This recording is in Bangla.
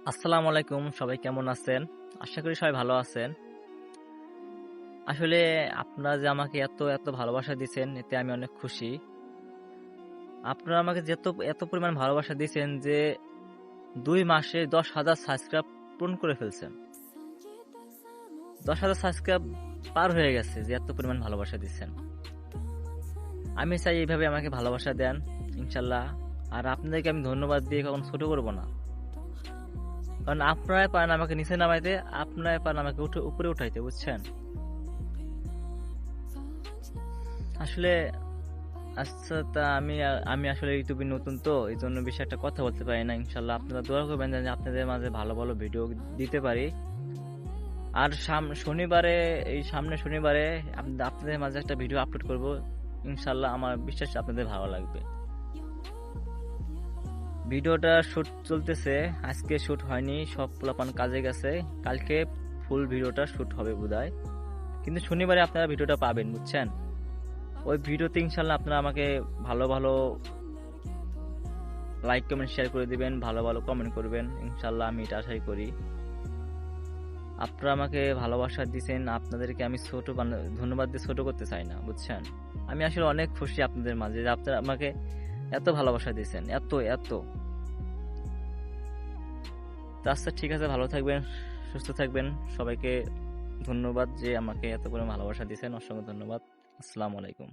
আসসালামু আলাইকুম, সবাই কেমন আছেন? আশা করি সবাই ভালো আছেন। আসলে আপনারা যে আমাকে এত ভালোবাসা দিছেন এতে আমি অনেক খুশি। আপনারা আমাকে এত পরিমাণ ভালোবাসা দিছেন যে ২ মাসে ১০,০০০ সাবস্ক্রাইব পূরণ করে ফেলছেন। ১০,০০০ সাবস্ক্রাইব পার হয়ে গেছে যে এত পরিমাণ ভালোবাসা দিচ্ছেন। আমি চাই এইভাবে আমাকে ভালোবাসা দেন ইনশাআল্লাহ। আর আপনাদেরকে আমি ধন্যবাদ দিয়ে কখনো ছোট করব না। কারণ আপনারাই পারেন আমাকে নিচে নামাইতে, আপনারাই পারেন আমাকে উপরে উঠাইতে, বুঝছেন? আসলে আচ্ছা, তা আমি আসলে ইউটিউবে নতুন, তো এই জন্য বেশি একটা কথা বলতে পারি না। ইনশাল্লাহ আপনারা দোয়া করবেন যেন আপনাদের মাঝে ভালো ভালো ভিডিও দিতে পারি। আর সামনে শনিবারে আপনাদের মাঝে একটা ভিডিও আপলোড করব। ইনশাল্লাহ আমার বিশ্বাস আপনাদের ভালো লাগবে। ভিডিওটা শুট চলতেছে, আজকে শুট হয়নি, সব পোলাপান কাজে গেছে। কালকে ফুল ভিডিওটা শুট হবে বোধহয়, কিন্তু শনিবারে আপনারা ভিডিওটা পাবেন, বুঝছেন? ওই ভিডিওতে ইনশাল্লাহ আপনারা আমাকে ভালো ভালো লাইক কমেন্ট শেয়ার করে দিবেন, ভালো ভালো কমেন্ট করবেন। ইনশাল্লাহ আমি এটা আশাই করি। আপনারা আমাকে ভালোবাসা দিচ্ছেন, আপনাদেরকে আমি ধন্যবাদ দিয়ে ছোট করতে চাই না, বুঝছেন? আমি আসলে অনেক খুশি আপনাদের মাঝে যে আপনারা আমাকে এত ভালোবাসা দিচ্ছেন, এত এত। তো আচ্ছা, ঠিক আছে, ভালো থাকবেন, সুস্থ থাকবেন। সবাইকে ধন্যবাদ যে আমাকে এত করে ভালোবাসা দিচ্ছেন, অসংখ্য ধন্যবাদ। আসসালামু আলাইকুম।